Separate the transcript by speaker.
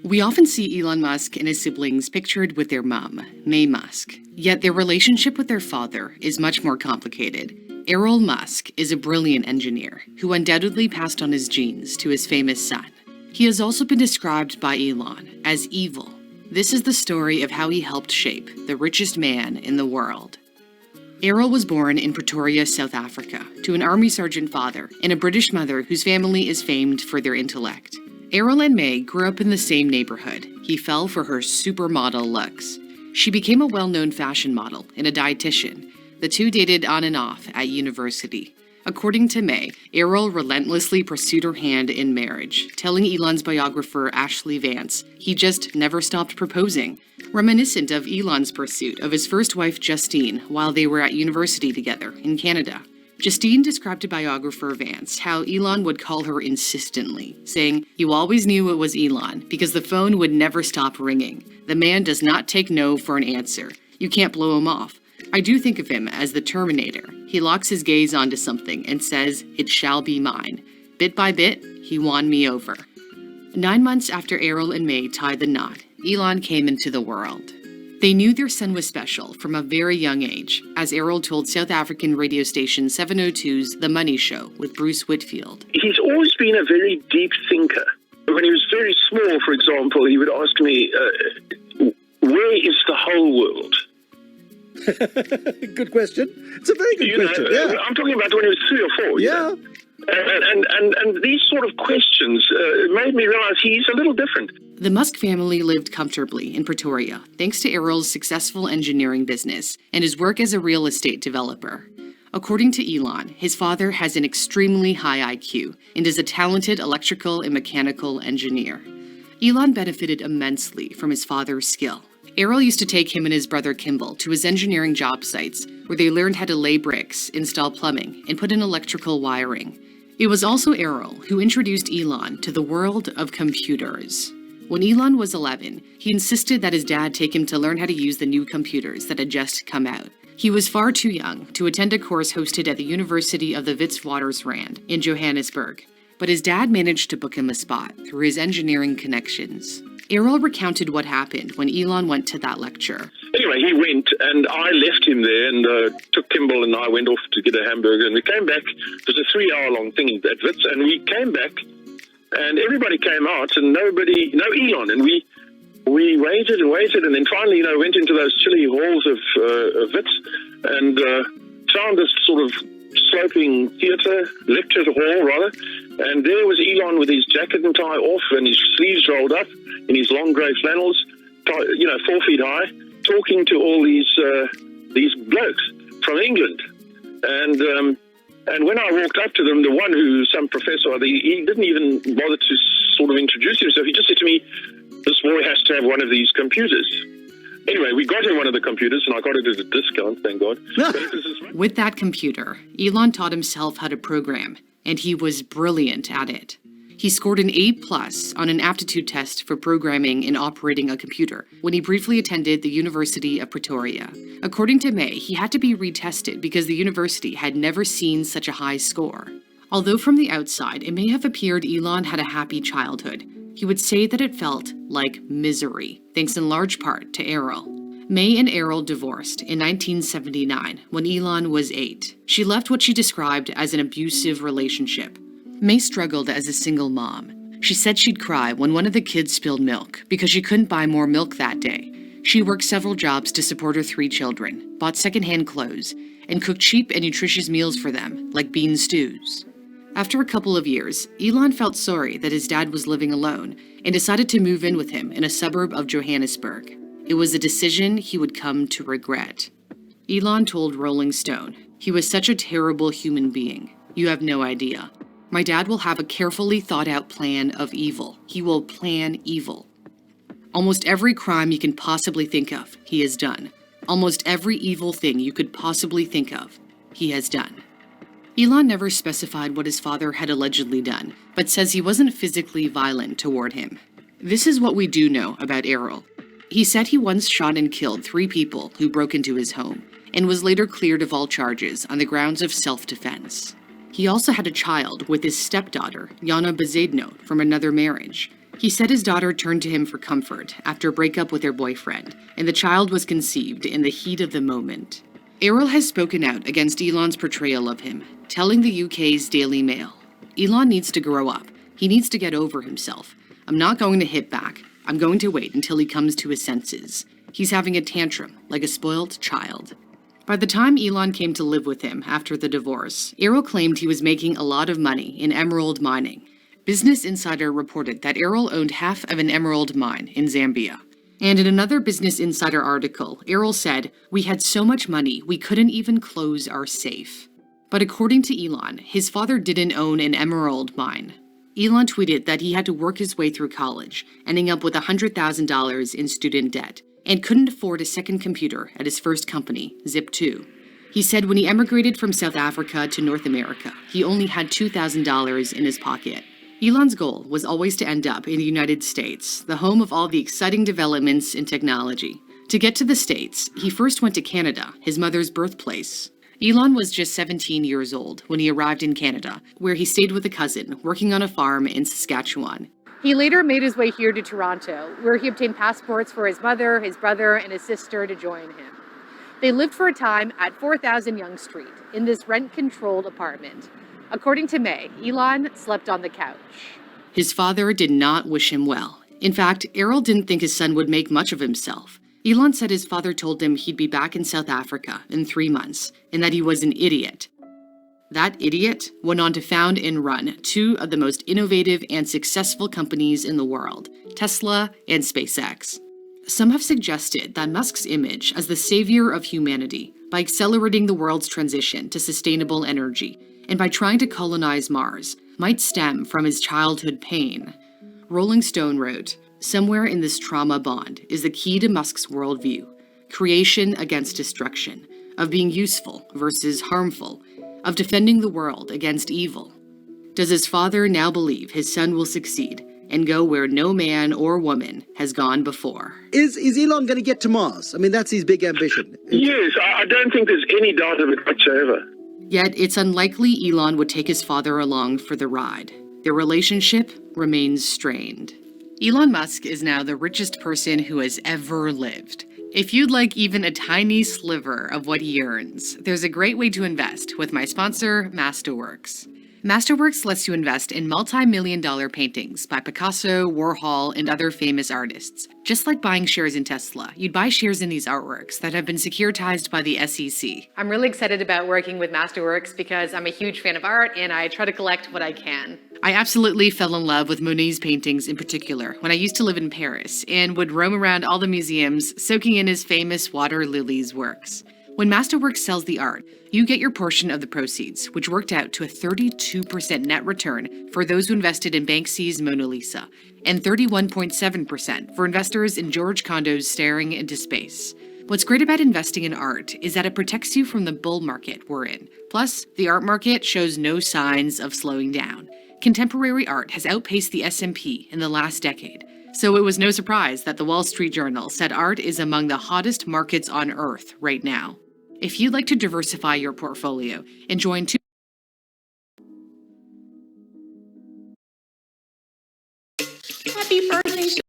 Speaker 1: We often see Elon Musk and his siblings pictured with their mom, May Musk. Yet their relationship with their father is much more complicated. Errol Musk is a brilliant engineer who undoubtedly passed on his genes to his famous son. He has also been described by Elon as evil. This is the story of how he helped shape the richest man in the world. Errol was born in Pretoria, South Africa, to an army sergeant father and a British mother whose family is famed for their intellect. Errol and May grew up in the same neighborhood. He fell for her supermodel looks. She became a well-known fashion model and a dietitian. The two dated on and off at university. According to May, Errol relentlessly pursued her hand in marriage, telling Elon's biographer Ashley Vance he just never stopped proposing, reminiscent of Elon's pursuit of his first wife Justine while they were at university together in Canada. Justine described to biographer Vance how Elon would call her insistently, saying, "You always knew it was Elon because the phone would never stop ringing. The man does not take no for an answer. You can't blow him off. I do think of him as the Terminator. He locks his gaze onto something and says, 'It shall be mine.' Bit by bit, he won me over." 9 months after Errol and May tied the knot, Elon came into the world. They knew their son was special from a very young age, as Errol told South African radio station 702's The Money Show with Bruce Whitfield.
Speaker 2: He's always been a very deep thinker. When he was very small, for example, he would ask me, where is the whole world?
Speaker 3: Good question. It's a very good question. Yeah.
Speaker 2: I'm talking about when he was 3 or 4.
Speaker 3: Yeah.
Speaker 2: And these sort of questions made me realize he's a little different.
Speaker 1: The Musk family lived comfortably in Pretoria thanks to Errol's successful engineering business and his work as a real estate developer. According to Elon, his father has an extremely high IQ and is a talented electrical and mechanical engineer. Elon benefited immensely from his father's skill. Errol used to take him and his brother Kimball to his engineering job sites, where they learned how to lay bricks, install plumbing, and put in electrical wiring. It was also Errol who introduced Elon to the world of computers. When Elon was 11, he insisted that his dad take him to learn how to use the new computers that had just come out. He was far too young to attend a course hosted at the University of the Witwatersrand in Johannesburg, but his dad managed to book him a spot through his engineering connections. Errol recounted what happened when Elon went to that lecture.
Speaker 2: Anyway, he went, and I left him there and took Kimball and I went off to get a hamburger, and we came back. It was a 3-hour-long thing at Wits, and we came back, and everybody came out, and no Elon, and we waited and waited, and then finally, went into those chilly halls of Wits, and found this sort of sloping lecture hall, rather, and there was Elon with his jacket and tie off, and his sleeves rolled up, in his long grey flannels, 4 feet high, talking to all these blokes from England. And when I walked up to them, the one who, some professor, he didn't even bother to sort of introduce himself. He just said to me, "This boy has to have one of these computers." Anyway, we got him one of the computers, and I got it at a discount, thank God.
Speaker 1: With that computer, Elon taught himself how to program, and he was brilliant at it. He scored an A+ on an aptitude test for programming and operating a computer when he briefly attended the University of Pretoria. According to May, he had to be retested because the university had never seen such a high score. Although from the outside, it may have appeared Elon had a happy childhood, he would say that it felt like misery, thanks in large part to Errol. May and Errol divorced in 1979 when Elon was 8. She left what she described as an abusive relationship. May struggled as a single mom. She said she'd cry when one of the kids spilled milk because she couldn't buy more milk that day. She worked several jobs to support her 3 children, bought secondhand clothes, and cooked cheap and nutritious meals for them, like bean stews. After a couple of years, Elon felt sorry that his dad was living alone and decided to move in with him in a suburb of Johannesburg. It was a decision he would come to regret. Elon told Rolling Stone, "He was such a terrible human being. You have no idea. My dad will have a carefully thought out plan of evil. He will plan evil. Almost every crime you can possibly think of, he has done. Almost every evil thing you could possibly think of, he has done." Elon never specified what his father had allegedly done, but says he wasn't physically violent toward him. This is what we do know about Errol. He said he once shot and killed 3 people who broke into his home, and was later cleared of all charges on the grounds of self-defense. He also had a child with his stepdaughter, Jana Bezedno, from another marriage. He said his daughter turned to him for comfort after a breakup with her boyfriend, and the child was conceived in the heat of the moment. Errol has spoken out against Elon's portrayal of him, telling the UK's Daily Mail, "Elon needs to grow up. He needs to get over himself. I'm not going to hit back. I'm going to wait until he comes to his senses. He's having a tantrum, like a spoiled child." By the time Elon came to live with him after the divorce, Errol claimed he was making a lot of money in emerald mining. Business Insider reported that Errol owned half of an emerald mine in Zambia. And in another Business Insider article, Errol said, "We had so much money, we couldn't even close our safe." But according to Elon, his father didn't own an emerald mine. Elon tweeted that he had to work his way through college, ending up with $100,000 in student debt, and couldn't afford a second computer at his first company, Zip2. He said when he emigrated from South Africa to North America, he only had $2,000 in his pocket. Elon's goal was always to end up in the United States, the home of all the exciting developments in technology. To get to the States, he first went to Canada, his mother's birthplace. Elon was just 17 years old when he arrived in Canada, where he stayed with a cousin working on a farm in Saskatchewan.
Speaker 4: He later made his way here to Toronto, where he obtained passports for his mother, his brother, and his sister to join him. They lived for a time at 4000 Yonge Street in this rent-controlled apartment. According to May, Elon slept on the couch.
Speaker 1: His father did not wish him well. In fact, Errol didn't think his son would make much of himself. Elon said his father told him he'd be back in South Africa in 3 months, and that he was an idiot. That idiot went on to found and run two of the most innovative and successful companies in the world, Tesla and SpaceX. Some have suggested that Musk's image as the savior of humanity, by accelerating the world's transition to sustainable energy, and by trying to colonize Mars, might stem from his childhood pain. Rolling Stone wrote, "Somewhere in this trauma bond is the key to Musk's worldview, creation against destruction, of being useful versus harmful, of defending the world against evil. Does his father now believe his son will succeed and go where no man or woman has gone before?"
Speaker 3: Is Elon going to get to Mars? I mean, that's his big ambition.
Speaker 2: Yes, I don't think there's any doubt of it whatsoever.
Speaker 1: Yet it's unlikely Elon would take his father along for the ride. Their relationship remains strained. Elon Musk is now the richest person who has ever lived. If you'd like even a tiny sliver of what he earns, there's a great way to invest with my sponsor, Masterworks. Masterworks lets you invest in multi-million-dollar paintings by Picasso, Warhol, and other famous artists. Just like buying shares in Tesla, you'd buy shares in these artworks that have been securitized by the SEC. I'm really excited about working with Masterworks because I'm a huge fan of art and I try to collect what I can. I absolutely fell in love with Monet's paintings in particular when I used to live in Paris and would roam around all the museums soaking in his famous water lilies works. When Masterworks sells the art, you get your portion of the proceeds, which worked out to a 32% net return for those who invested in Banksy's Mona Lisa, and 31.7% for investors in George Condo's Staring into Space. What's great about investing in art is that it protects you from the bull market we're in. Plus, the art market shows no signs of slowing down. Contemporary art has outpaced the S&P in the last decade, so it was no surprise that the Wall Street Journal said art is among the hottest markets on earth right now. If you'd like to diversify your portfolio and join